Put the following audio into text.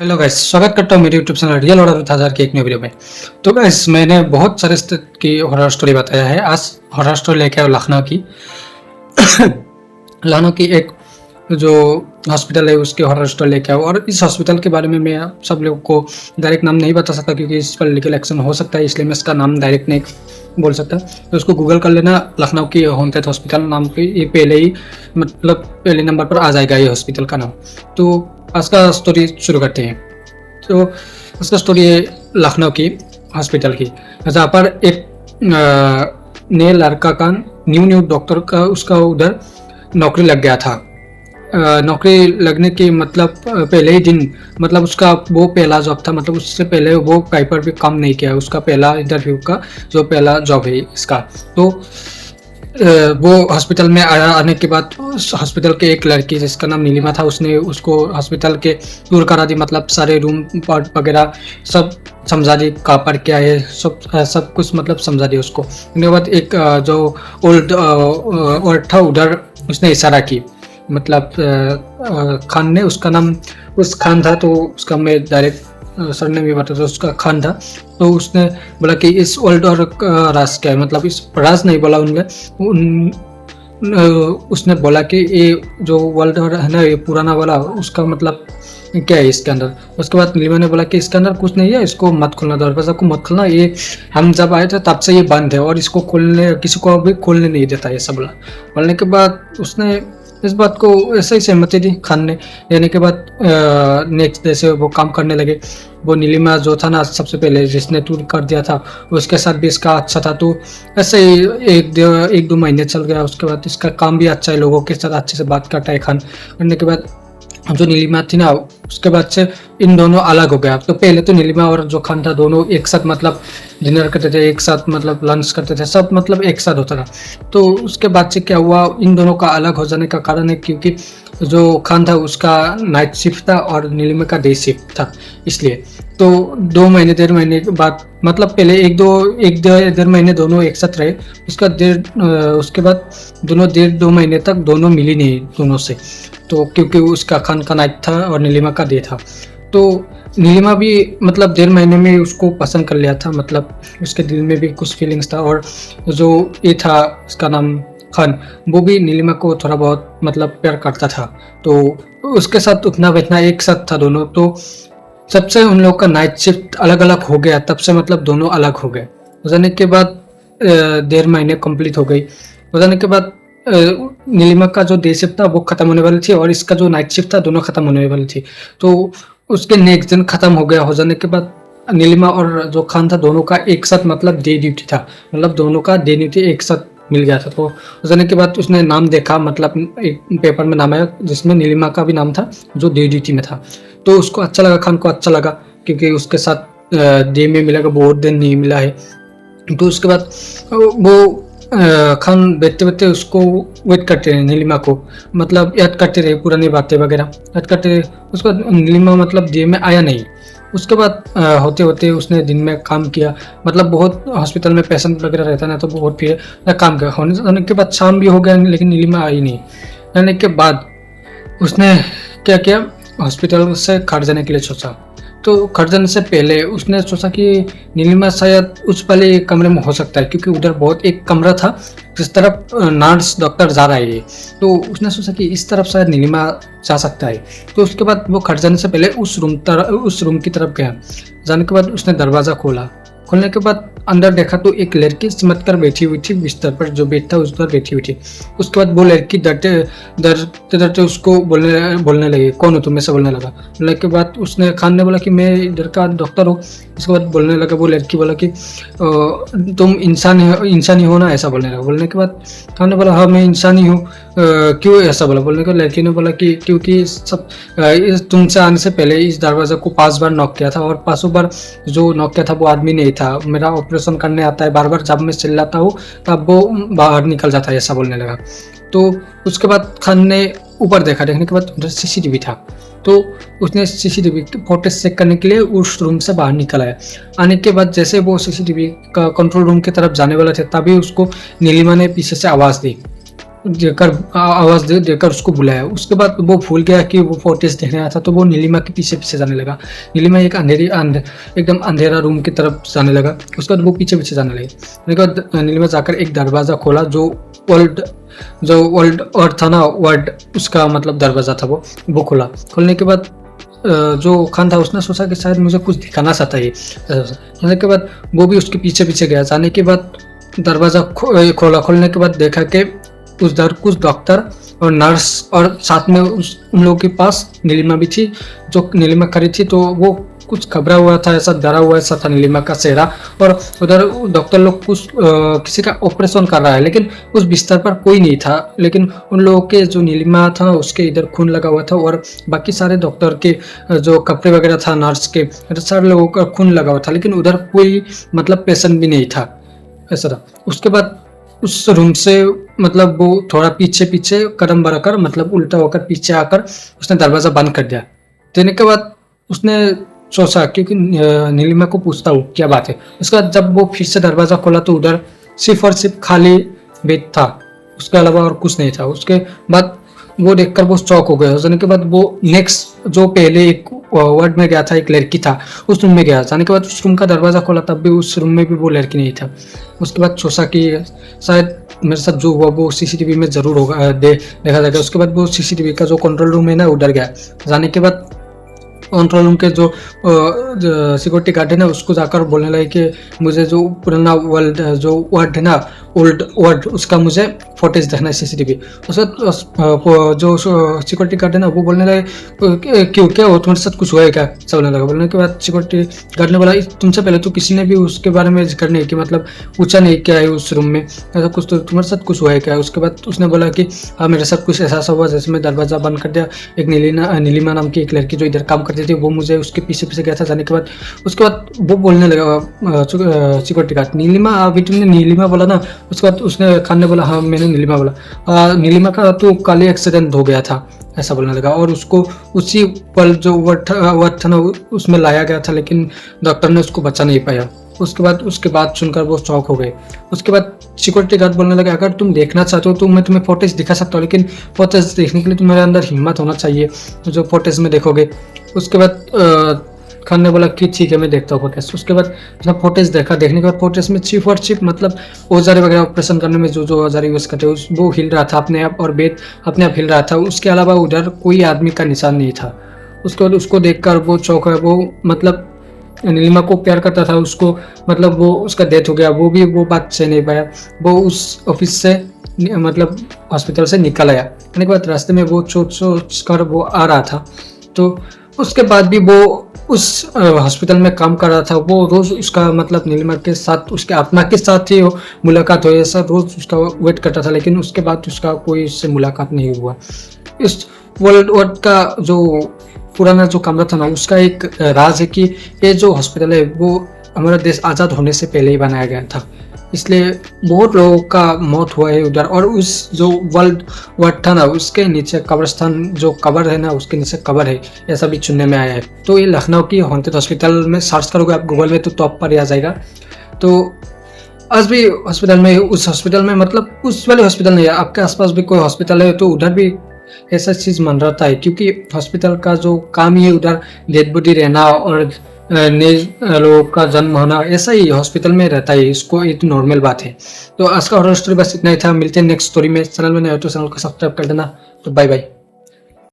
Hello guys, स्वागत करता हूँ मेरे YouTube channel real horror with हजार की एक नई वीडियो में। तो गाइस, मैंने बहुत सारे स्टेट की हॉरर स्टोरी बताया है। आज हॉरर स्टोरी लेके आया लखनऊ की। लखनऊ की एक जो हॉस्पिटल है उसकी हॉरर स्टोरी लेके आओ। और इस हॉस्पिटल के बारे में मैं आप सब लोगों को डायरेक्ट नाम नहीं बता सकता क्योंकि इस पर लीगल एक्शन हो सकता है, इसलिए मैं इसका नाम डायरेक्ट नहीं बोल सकता। तो उसको गूगल कर लेना, लखनऊ की होमटेड हॉस्पिटल नाम की। ये पहले ही मतलब पहले नंबर पर आ जाएगा ये हॉस्पिटल का नाम। तो आज का स्टोरी शुरू करते हैं। तो उसका स्टोरी है लखनऊ की हॉस्पिटल की, जहाँ पर एक नए लड़का का न्यू डॉक्टर का उसका उधर नौकरी लग गया था। नौकरी लगने के मतलब पहले ही दिन, मतलब उसका वो पहला जॉब था, मतलब उससे पहले वो कहीं पर भी काम नहीं किया। उसका पहला इंटरव्यू का जो पहला जॉब है इसका। तो वो हॉस्पिटल में आने के बाद उस हॉस्पिटल के एक लड़की जिसका नाम नीलिमा था, उसने उसको हॉस्पिटल के टूर करा दी, मतलब सारे रूम वगैरह सब समझा दी, कहाँ पर क्या है, सब कुछ मतलब समझा दी उसको। उसके बाद एक जो ओल्ड था उधर उसने इशारा की, मतलब खान ने, उसका नाम उस खान था, तो उसका मैं डायरेक्ट सरनेम भी बता, तो उसका खान था। तो उसने बोला कि इस ओल्ड और राज क्या है, मतलब इस राज नहीं बोला उसने बोला कि ये जो वर्ल्ड और है ना, ये पुराना वाला, उसका मतलब क्या है इसके अंदर। उसके बाद नीलिमा ने बोला कि इसके अंदर कुछ नहीं है, इसको मत खोलना, दरवाजा को मत खोलना, ये हम जब आए थे तब से ये बंद है और इसको खोलने किसी को भी खोलने नहीं देता, ये सब बोलने के बाद उसने इस बात को ऐसे ही सहमति दी खान ने। देने के बाद नेक्स्ट डे से वो काम करने लगे। वो नीलिमा जो था ना, सबसे पहले जिसने टूर कर दिया था, उसके साथ भी इसका अच्छा था। तो ऐसे ही एक दो महीने चल गया। उसके बाद इसका काम भी अच्छा है, लोगों के साथ अच्छे से बात करता है खान। करने के बाद जो नीलिमा थी ना, उसके बाद से इन दोनों अलग हो गया। तो पहले तो नीलिमा और जो खान था दोनों एक साथ मतलब डिनर करते थे, एक साथ मतलब लंच करते थे, सब मतलब एक साथ होता था। तो उसके बाद से क्या हुआ, इन दोनों का अलग हो जाने का कारण है क्योंकि जो खान था उसका नाइट शिफ्ट था और नीलिमा का डे शिफ्ट था, इसलिए। तो 2 महीने 1.5 महीने के बाद, मतलब पहले एक डेढ़ महीने दोनों एक साथ रहे। उसके बाद दोनों 1.5-2 महीने तक दोनों मिली नहीं दोनों से। तो क्योंकि उसका खान का नाइट था और नीलिमा का डे था। तो नीलिमा भी मतलब 1.5 महीने में उसको पसंद कर लिया था, मतलब उसके दिल में भी कुछ फीलिंग्स था। और जो ये था उसका नाम खान, वो भी नीलिमा को थोड़ा बहुत मतलब प्यार करता था। तो उसके साथ उठना बैठना एक साथ था दोनों। तो सबसे उन लोग का नाइट शिफ्ट अलग अलग हो गया, तब से मतलब दोनों अलग हो गए। हो जाने के बाद 1.5 महीने कंप्लीट हो गई। हो जाने के बाद नीलिमा का जो डे शिफ्ट था वो खत्म होने वाली थी और इसका जो नाइट शिफ्ट था दोनों खत्म होने वाली थी। तो उसके नेक्स्ट दिन खत्म हो गया। हो जाने के बाद नीलिमा और जो खान था दोनों का एक साथ मतलब डे ड्यूटी था, मतलब दोनों का डे ड्यूटी एक साथ मिल गया था। तो हो जाने के बाद उसने नाम देखा, मतलब एक पेपर में नाम आया जिसमें नीलिमा का भी नाम था जो डे ड्यूटी में था। तो उसको अच्छा लगा, खान को अच्छा लगा क्योंकि उसके साथ डे में मिलेगा, बहुत दिन नहीं मिला है। तो उसके बाद वो खान बैठते बैठते उसको वेट करते रहे, नीलिमा को मतलब याद करते रहे, पुरानी बातें वगैरह याद करते रहे। उसके बाद नीलिमा मतलब डे में आया नहीं। उसके बाद होते होते उसने दिन में काम किया, मतलब बहुत हॉस्पिटल में पेशेंट वगैरह रहता ना, तो बहुत फिर काम किया। होने के बाद शाम भी हो गया लेकिन नीलिमा आई नहीं। आने के बाद उसने क्या किया, हॉस्पिटल से खट जाने के लिए सोचा। तो खट जाने से पहले उसने सोचा कि नीलिमा शायद उस वाले कमरे में हो सकता है, क्योंकि उधर बहुत एक कमरा था जिस तरफ नर्स डॉक्टर जा रहा है। तो उसने सोचा कि इस तरफ शायद नीलिमा जा सकता है। तो उसके बाद वो खट जाने से पहले उस रूम की तरफ गया। जाने के बाद उसने दरवाज़ा खोला। खोलने के बाद अंदर देखा तो एक लड़की सिमट कर बैठी हुई थी बिस्तर पर, जो बेड था उस पर बैठी हुई थी। उसके बाद वो लड़की डरते डरते उसको बोलने लगी, कौन हो तुम, ऐसा बोलने लगा। बोलने के बाद उसने खान ने बोला कि मैं इधर का डॉक्टर हूँ। उसके बाद बोलने लगा, वो लड़की बोला कि तुम इंसानी हो ना, ऐसा बोलने लगा। बोलने के बाद खान ने बोला हाँ मैं इंसानी हूँ। क्यों ऐसा बोला। बोलने के लड़की ने बोला कि क्योंकि सब तुमसे आने से पहले इस दरवाजे को 5 बार नॉक किया था और 5 बार जो नॉक किया था वो आदमी नहीं था। मेरा ऑपरेशन करने आता है, बार बार जब मैं चिल्लाता हूँ तब वो बाहर निकल जाता है, ऐसा बोलने लगा। तो उसके बाद खान ने ऊपर देखा, देखने के बाद उधर सीसीटीवी था। तो उसने सीसीटीवी फोटो चेक करने के लिए उस रूम से बाहर निकल आया। आने के बाद जैसे वो सीसीटीवी का कंट्रोल रूम की तरफ जाने वाला थे, तभी उसको नीलिमा ने पीछे से आवाज़ दी। देकर आवाज़ देकर उसको बुलाया। उसके बाद वो भूल गया कि वो फुटेज देखने आया था, तो वो नीलिमा के पीछे-पीछे जाने लगा। नीलिमा एक एकदम अंधेरा रूम की तरफ जाने लगा। उसके बाद वो पीछे-पीछे जाने लगी। उसके बाद नीलिमा जाकर एक दरवाज़ा खोला, जो वर्ल्ड और था ना, वर्ल्ड उसका मतलब दरवाज़ा था, वो खोला। खोलने के बाद जो खान था उसने सोचा कि शायद मुझे कुछ दिखाना चाहता है ये। खोलने के बाद वो भी उसके पीछे-पीछे गया। जाने के बाद दरवाज़ा खोला। खोलने के बाद देखा कि उधर कुछ डॉक्टर और नर्स और साथ में उन लोगों के पास नीलिमा भी थी। जो नीलिमा खड़ी थी तो वो कुछ घबरा हुआ था, ऐसा डरा हुआ ऐसा था नीलिमा का चेहरा। और उधर डॉक्टर लोग कुछ किसी का ऑपरेशन कर रहा है, लेकिन उस बिस्तर पर कोई नहीं था। लेकिन उन लोगों के जो नीलिमा था उसके इधर खून लगा हुआ था, और बाकी सारे डॉक्टर के जो कपड़े वगैरह था, नर्स के सारे लोगों का खून लगा हुआ था, लेकिन उधर कोई मतलब पेशेंट भी नहीं था, ऐसा था। उसके बाद उस रूम से मतलब वो थोड़ा पीछे कदम बढ़ाकर मतलब उल्टा होकर पीछे आकर उसने दरवाज़ा बंद कर दिया। देने के बाद उसने सोचा क्योंकि नीलिमा को पूछता हूँ क्या बात है। उसके बाद जब वो फिर से दरवाज़ा खोला तो उधर सिर्फ और सिर्फ खाली बेड था, उसके अलावा और कुछ नहीं था। उसके बाद वो देखकर वो चौक हो गया। जाने के बाद वो नेक्स्ट जो पहले एक वार्ड में गया था, एक लड़की था, उस रूम में गया। जाने के बाद उस रूम का दरवाज़ा खोला, तब भी उस रूम में भी वो लड़की नहीं था। उसके बाद सोचा कि शायद मेरे साथ जो हुआ वो सीसीटीवी में ज़रूर होगा, देखा जाएगा। उसके बाद वो सीसीटीवी का जो कंट्रोल रूम है ना, उधर गया। जाने के बाद कंट्रोल रूम के जो सिक्योरिटी गार्ड है ना, उसको जाकर बोलने लगे कि मुझे जो पुराना जो वर्ल्ड है ना, ओल्ड वर्ल्ड, उसका मुझे फुटेज देखना है सीसीटीवी। उसका जो सिक्योरिटी गार्ड है ना, वो बोलने लगे क्यों, क्या हो तुम्हारे साथ कुछ हुआ है क्या, सब बोलने लगा। बोलने के बाद सिक्योरिटी गार्ड ने बोला तुमसे पहले तो किसी ने भी उसके बारे में जिक्र नहीं कि मतलब पूछा नहीं क्या है उस रूम में, ऐसा कुछ, तो तुम्हारे साथ कुछ हुआ है क्या। उसके बाद उसने बोला कि हाँ मेरे साथ कुछ ऐसा हुआ, जैसे मैं दरवाज़ा बंद कर दिया, एक नीलिमा नाम की एक लड़की जो इधर काम करती थी वो मुझे उसके पीछे गया था। जाने के बाद उसके बाद वो बोलने लगा सिक्योरिटी गार्ड, नीलिमा, अभी तुमने नीलिमा बोला ना। उसके बाद उसने खान ने बोला हाँ मैंने नीलिमा बोला। नीलिमा का तो कल एक्सीडेंट हो गया था, ऐसा बोलने लगा। और उसको उसी पल जो वर्ड था ना उसमें लाया गया था, लेकिन डॉक्टर ने उसको बचा नहीं पाया। उसके बाद सुनकर वो चौक हो गए। उसके बाद सिक्योरिटी गार्ड बोलने लगा अगर तुम देखना चाहते हो तो मैं तुम्हें फुटेज दिखा सकता हूँ, लेकिन फुटेज देखने के लिए तुम्हारे अंदर हिम्मत होना चाहिए जो फुटेज में देखोगे। उसके बाद खान ने बोला कि ठीक है मैं देखता हूँ फुटेज। उसके बाद उसने फुटेज देखा। देखने के बाद फुटेज में सिर्फ और सिर्फ मतलब औजार वगैरह ऑपरेशन करने में जो औजार यूज़ करते हैं वो हिल रहा था अपने आप, और बेड अपने आप हिल रहा था। उसके अलावा उधर कोई आदमी का निशान नहीं था। उसके बाद उसको देखकर वो चौंका। वो मतलब नीलिमा को प्यार करता था, उसको मतलब वो उसका डेथ हो गया, वो भी वो बात सह नहीं पाया। वो उस ऑफिस से मतलब हॉस्पिटल से निकल आया। आने के बाद रास्ते में वो सोच कर वो आ रहा था, तो उसके बाद भी वो उस हॉस्पिटल में काम कर रहा था। वो रोज़ उसका मतलब नीलिमा के साथ, उसके आत्मा के साथ ही मुलाकात हुई, ऐसा रोज़ उसका वेट करता था। लेकिन उसके बाद उसका कोई उससे मुलाकात नहीं हुआ। इस वर्ल्ड का जो पुराना जो कमरा था ना, उसका एक राज है कि ये जो हॉस्पिटल है वो हमारा देश आज़ाद होने से पहले ही बनाया गया था, इसलिए बहुत लोगों का मौत हुआ है उधर। और उस जो वर्ल्ड था ना उसके नीचे कब्रिस्तान, जो कब्र है ना उसके नीचे कब्र है, ऐसा भी सुनने में आया है। तो ये लखनऊ की हॉन्टेड हॉस्पिटल में सर्च करोगे आप गूगल में तो टॉप पर ही आ जाएगा। तो आज भी हॉस्पिटल में, उस हॉस्पिटल में मतलब उस वाले हॉस्पिटल नहीं है, आपके आसपास भी कोई हॉस्पिटल है तो उधर भी ऐसा चीज़ मन रहता है, क्योंकि हॉस्पिटल का जो काम ही है उधर डेड बॉडी रहना और नए लोगों का जन्म होना, ऐसा ही हॉस्पिटल में रहता है। इसको एक नॉर्मल बात है। तो आज का हॉरर स्टोरी बस इतना ही था। मिलते हैं नेक्स्ट स्टोरी में। चैनल में नए हो तो चैनल को सब्सक्राइब कर देना। तो बाय बाय।